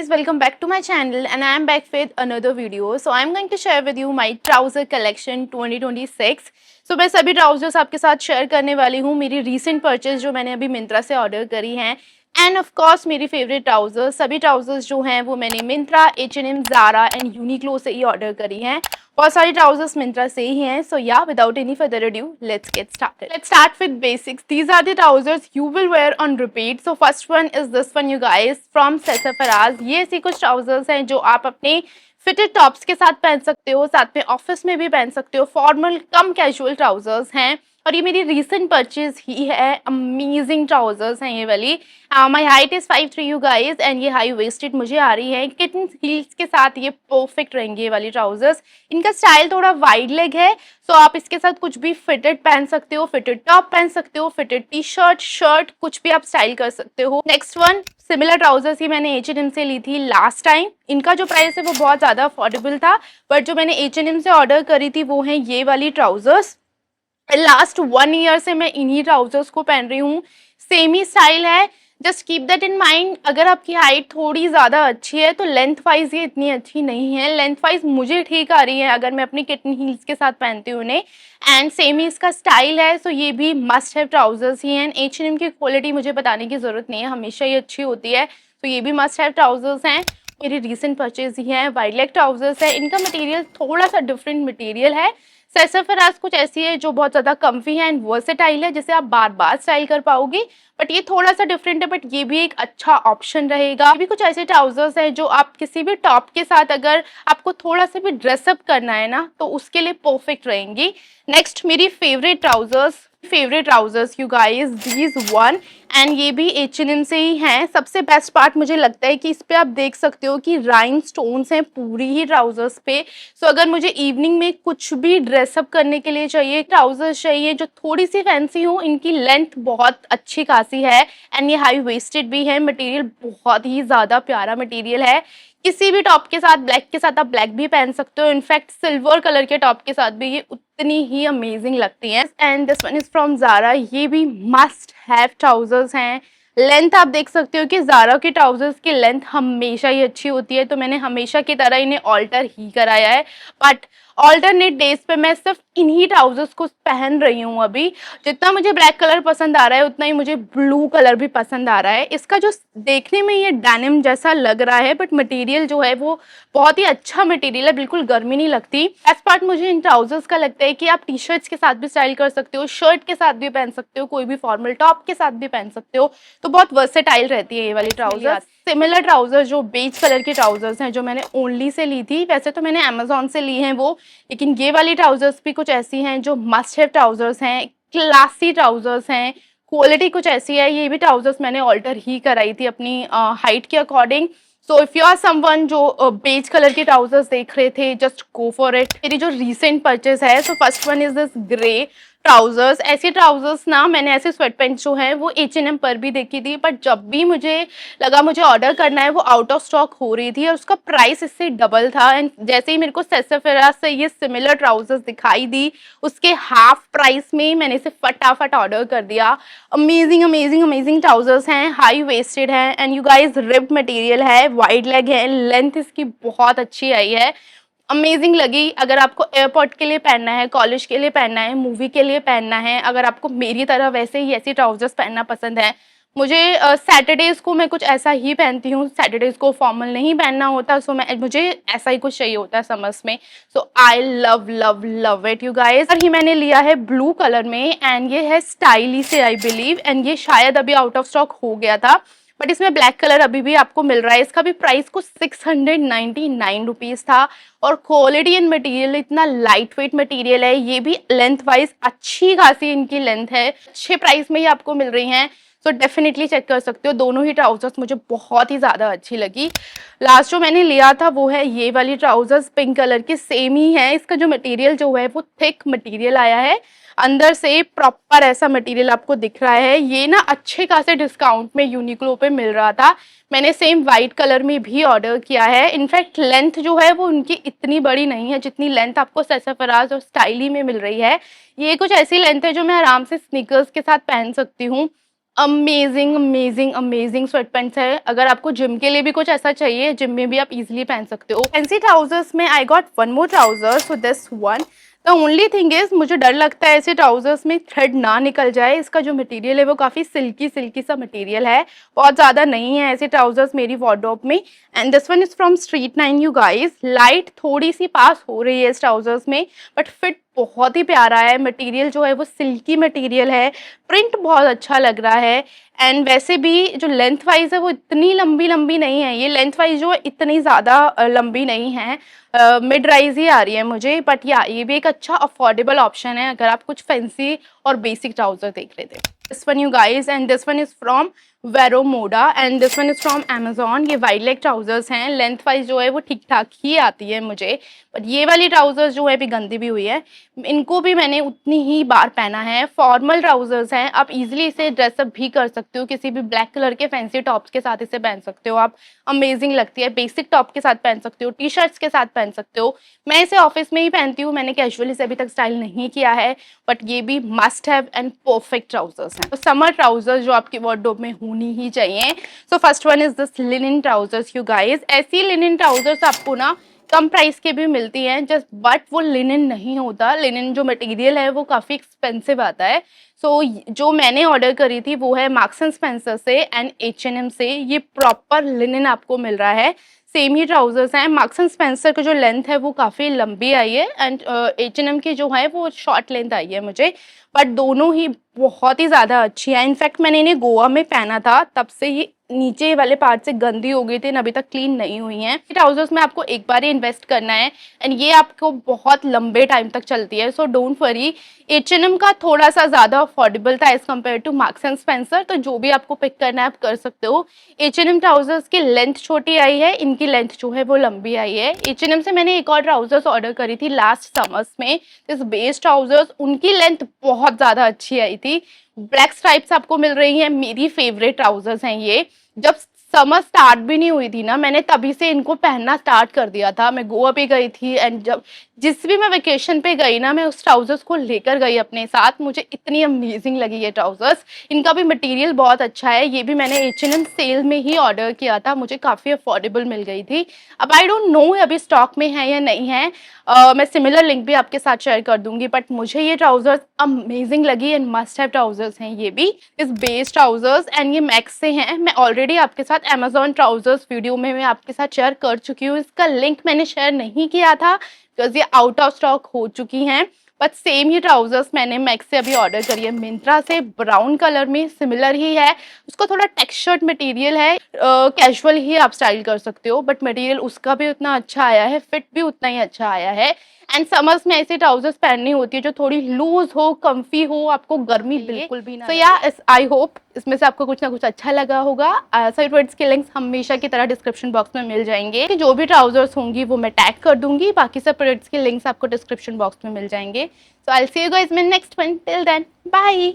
guys, welcome back to my channel and I am back with another video. So I am going to share with you my trouser collection 2026. So मैं सभी trousers आपके साथ share करने वाली हूँ, मेरी recent purchase जो मैंने अभी मिंत्रा से ऑर्डर करी हैं एंड ऑफ कोर्स मेरी फेवरेट ट्राउजर्स। सभी ट्राउजर्स जो हैं वो मैंने Myntra, H&M, Zaara and Uniqlo से ही ऑर्डर करी हैं। बहुत सारी ट्राउजर्स मिंत्रा से ही हैं। So yeah without any further adieu let's get started. Let's start with basics. These are the trousers you will wear on repeat. So first one is this one you guys from सेसफराज। ये ऐसी कुछ trousers हैं जो आप अपने fitted tops के साथ पहन सकते हो, साथ में ऑफिस में भी पहन सकते हो। फॉर्मल कम कैजुअल ट्राउजर्स हैं और ये मेरी रीसेंट परचेज ही है। अमेजिंग ट्राउजर्स हैं ये वाली। My height is 5'3" you guys and ये हाई वेस्टेड मुझे आ रही है। किटन हील्स के साथ ये परफेक्ट रहेंगे ये वाली ट्राउजर्स। इनका स्टाइल थोड़ा वाइड लेग है, सो आप इसके साथ कुछ भी फिटेड पहन सकते हो, फिटेड टॉप पहन सकते हो, फिटेड टी शर्ट, शर्ट, कुछ भी आप स्टाइल कर सकते हो। नेक्स्ट वन सिमिलर ट्राउजर्स ही मैंने H&M से ली थी लास्ट टाइम। इनका जो प्राइस है वो बहुत ज़्यादा अफोर्डेबल था, बट जो मैंने H&M से ऑर्डर करी थी वो हैं ये वाली ट्राउजर्स। लास्ट 1 ईयर से मैं इन्हीं ट्राउजर्स को पहन रही हूँ। सेम ही स्टाइल है, just keep that in mind. अगर आपकी हाइट थोड़ी ज़्यादा अच्छी है तो लेंथ वाइज ये इतनी अच्छी नहीं है। लेंथ वाइज मुझे ठीक आ रही है अगर मैं अपनी किटन हील्स के साथ पहनती हूँ उन्हें। एंड सेम ही इसका स्टाइल है, सो ये भी मस्ट हैव ट्राउजर्स ही हैं। H&M की क्वालिटी मुझे बताने की ज़रूरत नहीं है, हमेशा ही अच्छी होती है, तो ये भी मस्ट हैव ट्राउजर्स हैं। मेरी रिसेंट परचेज ही है। वाइड लेग ट्राउजर्स है। इनका मटेरियल थोड़ा सा डिफरेंट मटेरियल है। सेसफराज कुछ ऐसी है जो बहुत ज़्यादा कम्फी है एंड वर्सेटाइल है, जिसे आप बार बार स्टाइल कर पाओगे, बट ये थोड़ा सा डिफरेंट है, बट ये भी एक अच्छा ऑप्शन रहेगा। ये भी कुछ ऐसे ट्राउजर्स हैं जो आप किसी भी टॉप के साथ अगर आपको थोड़ा सा भी ड्रेसअप करना है ना तो उसके लिए परफेक्ट रहेंगी। नेक्स्ट मेरी favourite trousers you guys, these one, and ये भी H&M से ही हैं। सबसे बेस्ट पार्ट मुझे लगता है कि इस पे आप देख सकते हो कि राइन स्टोन्स हैं पूरी ही ट्राउजर्स पे। सो अगर मुझे इवनिंग में कुछ भी ड्रेसअप करने के लिए चाहिए, ट्राउजर्स चाहिए जो थोड़ी सी फैंसी हो, इनकी लेंथ बहुत अच्छी खासी है एंड ये हाई वेस्टेड भी है। मटेरियल बहुत ही ज़्यादा प्यारा मटेरियल है। किसी भी टॉप के साथ, ब्लैक के साथ आप ब्लैक भी पहन सकते हो, इनफैक्ट सिल्वर कलर के टॉप के साथ भी ये उतनी ही अमेजिंग लगती हैं। And this one is from Zara. ये भी मस्ट हैव ट्राउजर्स हैं। लेंथ आप देख सकते हो कि ज़ारा के ट्राउजर्स की लेंथ हमेशा ही अच्छी होती है, तो मैंने हमेशा की तरह इन्हें ऑल्टर ही कराया है, बट ऑल्टरनेट डेज पे मैं सिर्फ इन्हीं ट्राउजर्स को पहन रही हूँ अभी। जितना मुझे ब्लैक कलर पसंद आ रहा है उतना ही मुझे ब्लू कलर भी पसंद आ रहा है। इसका जो देखने में ये डेनिम जैसा लग रहा है, बट मटेरियल जो है वो बहुत ही अच्छा मटेरियल है, बिल्कुल गर्मी नहीं लगती। एस पार्ट मुझे इन ट्राउजर्स का लगता है कि आप टी शर्ट्स के साथ भी स्टाइल कर सकते हो, शर्ट के साथ भी पहन सकते हो, कोई भी फॉर्मल टॉप के साथ भी पहन सकते हो, तो बहुत वर्सेटाइल रहती है ये वाली ट्राउजर्स। सिमिलर ट्राउजर्स जो बेज कलर के ट्राउजर्स हैं जो मैंने ओनली से ली थी, वैसे तो मैंने अमेजोन से ली हैं वो, लेकिन ये वाली ट्राउजर्स भी कुछ ऐसी हैं जो मस्ट हैव ट्राउजर्स हैं, क्लासी ट्राउजर्स हैं, क्वालिटी कुछ ऐसी है। ये भी ट्राउजर्स मैंने ऑल्टर ही कराई थी अपनी हाइट के according. So if you are someone जो बेज कलर के ट्राउजर्स देख रहे थे, जस्ट गो फॉर इट। मेरी जो रीसेंट परचेज है, सो first one is this grey trousers. ऐसे ट्राउजर्स ना मैंने ऐसे स्वेट पैंट जो है वो H&M पर भी देखी थी, बट जब भी मुझे लगा मुझे ऑर्डर करना है वो आउट ऑफ स्टॉक हो रही थी और उसका प्राइस इससे डबल था। एंड जैसे ही मेरे को सेसफराज से ये सिमिलर ट्राउजर्स दिखाई दी, उसके हाफ प्राइस में मैंने इसे फटाफट ऑर्डर कर दिया। अमेजिंग अमेजिंग अमेजिंग ट्राउजर्स हैं, हाई वेस्टेड हैं and you guys rib material है, वाइड लेग है, लेंथ इसकी बहुत अच्छी आई है, अमेजिंग लगी। अगर आपको एयरपोर्ट के लिए पहनना है, कॉलेज के लिए पहनना है, मूवी के लिए पहनना है, अगर आपको मेरी तरह वैसे ही ऐसी ट्राउजर्स पहनना पसंद है, मुझे सैटरडेज़ को मैं कुछ ऐसा ही पहनती हूँ, सैटरडेज़ को फॉर्मल नहीं पहनना होता, सो मुझे ऐसा ही कुछ चाहिए होता है समर्स में। So I love love love it you guys. और ही मैंने लिया है ब्लू कलर में एंड ये है स्टाइली से आई बिलीव, एंड ये शायद अभी आउट ऑफ स्टॉक हो गया था, बट इसमें ब्लैक कलर अभी भी आपको मिल रहा है। इसका भी प्राइस कुछ 699 रुपीज़ था और क्वालिटी एंड मटेरियल इतना लाइट वेट मटेरियल है। ये भी लेंथ वाइज अच्छी खासी इनकी लेंथ है, अच्छे प्राइस में ही आपको मिल रही हैं, तो डेफिनेटली चेक कर सकते हो। दोनों ही ट्राउजर्स मुझे बहुत ही ज़्यादा अच्छी लगी। लास्ट जो मैंने लिया था वो है ये वाली ट्राउजर्स, पिंक कलर की, सेम ही है। इसका जो मटेरियल जो है वो थिक मटेरियल आया है, अंदर से प्रॉपर ऐसा मटेरियल आपको दिख रहा है। ये ना अच्छे खासे डिस्काउंट में यूनिक्लो पे मिल रहा था। मैंने सेम वाइट कलर में भी ऑर्डर किया है। इनफैक्ट लेंथ जो है वो उनकी इतनी बड़ी नहीं है जितनी लेंथ आपको सेसफराज और स्टाइली में मिल रही है। ये कुछ ऐसी लेंथ है जो मैं आराम से स्नीकर्स के साथ पहन सकती हूँ। Amazing amazing amazing sweat pants है। अगर आपको जिम के लिए भी कुछ ऐसा चाहिए, जिम में भी आप इजीली पहन सकते हो। फैंसी ट्राउजर्स में I got one more trouser, so this one. The only thing is, मुझे डर लगता है ऐसे ट्राउजर्स में थ्रेड ना निकल जाए। इसका जो मटेरियल है वो काफ़ी सिल्की सिल्की सा मटेरियल है, बहुत ज़्यादा नहीं है ऐसे ट्राउजर्स मेरी वार्डरोब में। And this one is from street 9 you guys. Light थोड़ी सी पास हो रही है इस ट्राउजर्स में, बट फिट बहुत ही प्यारा है। मटेरियल जो है वो सिल्की मटेरियल है, प्रिंट बहुत अच्छा लग रहा है। एंड वैसे भी जो लेंथ वाइज है वो इतनी लंबी लंबी नहीं है, ये लेंथ वाइज जो है इतनी ज़्यादा लंबी नहीं है, मिड राइज ही आ रही है मुझे। बट या ये भी एक अच्छा अफोर्डेबल ऑप्शन है अगर आप कुछ फैंसी और बेसिक ट्राउजर देख रहे थे। This one you guys, and this one is from Vero Moda and this one is from Amazon. ये वाइड लेग ट्राउजर्स हैं, लेंथ वाइज जो है वो ठीक ठाक ही आती है मुझे, बट ये वाली ट्राउजर्स जो है अभी गंदी भी हुई है। इनको भी मैंने उतनी ही बार पहना है। फॉर्मल ट्राउजर्स हैं, आप इजीली इसे ड्रेसअप भी कर सकते हो, किसी भी ब्लैक कलर के फैंसी टॉप्स के साथ इसे पहन सकते हो आप, अमेजिंग लगती है। बेसिक टॉप के साथ पहन सकते हो, टी शर्ट्स के साथ पहन सकते हो। मैं इसे ऑफिस में ही पहनती हूँ, मैंने कैजुअली से अभी तक स्टाइल नहीं किया है, बट ये भी must have and perfect trousers हैं। तो समर ट्राउजर्स जो आपकी वार्डरोब में होनी ही चाहिए। सो first one is this linen trousers you guys. ऐसी लिनन ट्राउजर्स आपको ना कम प्राइस के भी मिलती हैं, जस्ट बट वो लिनन नहीं होता। लिनन जो मटेरियल है वो काफ़ी एक्सपेंसिव आता है। सो जो मैंने ऑर्डर करी थी वो है मार्क्स एंड स्पेंसर से एंड H&M से। ये प्रॉपर लिनन आपको मिल रहा है। सेम ही ट्राउजर्स हैं। मार्क्स एंड स्पेंसर की जो लेंथ है वो काफ़ी लंबी आई है एंड H&M की जो है वो शॉर्ट लेंथ आई है मुझे, बट दोनों ही बहुत ही ज़्यादा अच्छी है। इनफैक्ट मैंने इन्हें गोवा में पहना था, तब से ये नीचे वाले पार्ट से गंदी हो गई थी, अभी तक क्लीन नहीं हुई हैं। ट्राउजर्स में आपको एक बार ही इन्वेस्ट करना है एंड ये आपको बहुत लंबे टाइम तक चलती है, सो डोंट वरी। H&M का थोड़ा सा ज़्यादा अफोर्डेबल था as compare to Marks and Spencer, तो जो भी आपको पिक करना है आप कर सकते हो। H&M ट्राउजर्स की लेंथ छोटी आई है, इनकी लेंथ जो है वो लंबी आई है। H&M से मैंने एक और ट्राउजर्स ऑर्डर करी थी लास्ट समर्स में, दिस बेस ट्राउजर्स, उनकी लेंथ बहुत ज़्यादा अच्छी आई थी। ब्लैक स्ट्राइप्स आपको मिल रही हैं, मेरी फेवरेट ट्राउजर्स हैं ये। जब समर स्टार्ट भी नहीं हुई थी ना, मैंने तभी से इनको पहनना स्टार्ट कर दिया था। मैं गोवा पे गई थी एंड जब जिस भी मैं वेकेशन पे गई ना, मैं उस ट्राउजर्स को लेकर गई अपने साथ। मुझे इतनी अमेजिंग लगी ये ट्राउजर्स। इनका भी मटेरियल बहुत अच्छा है। ये भी मैंने H&M सेल में ही ऑर्डर किया था, मुझे काफ़ी अफोर्डेबल मिल गई थी। अब आई डोंट नो अभी स्टॉक में है या नहीं है, मैं सिमिलर लिंक भी आपके साथ शेयर कर दूंगी, बट मुझे ये ट्राउजर्स अमेजिंग लगी एंड मस्ट हैव ट्राउजर्स हैं ये भी। इस बेस ट्राउजर्स एंड ये मैक्स से हैं। मैं ऑलरेडी आपके साथ अमेजोन ट्राउजर्स वीडियो में मैं आपके साथ शेयर कर चुकी हूँ, इसका लिंक मैंने शेयर नहीं किया था बिकॉज ये आउट ऑफ स्टॉक हो चुकी हैं। बट सेम ही ट्राउजर्स मैंने मैक्स से अभी ऑर्डर करी है, मिंत्रा से, ब्राउन कलर में, सिमिलर ही है। उसका थोड़ा टेक्सचर्ड मटेरियल है, कैजुअल ही आप स्टाइल कर सकते हो, बट मटेरियल उसका भी उतना अच्छा आया है, फिट भी उतना ही अच्छा आया है। एंड समर्स में ऐसे ट्राउजर्स पहननी होती है जो थोड़ी लूज हो, कंफी हो, आपको गर्मी बिल्कुल भी ना। तो या आई होप इसमें से आपको कुछ ना कुछ अच्छा लगा होगा। साइट वर्ड्स के लिंक्स हमेशा की तरह डिस्क्रिप्शन बॉक्स में मिल जाएंगे। जो भी ट्राउजर्स होंगी वो मैं टैग कर दूंगी, बाकी सब प्रोडक्ट्स के लिंक्स आपको डिस्क्रिप्शन बॉक्स में मिल जाएंगे। So I will see you guys in next one. Till then bye.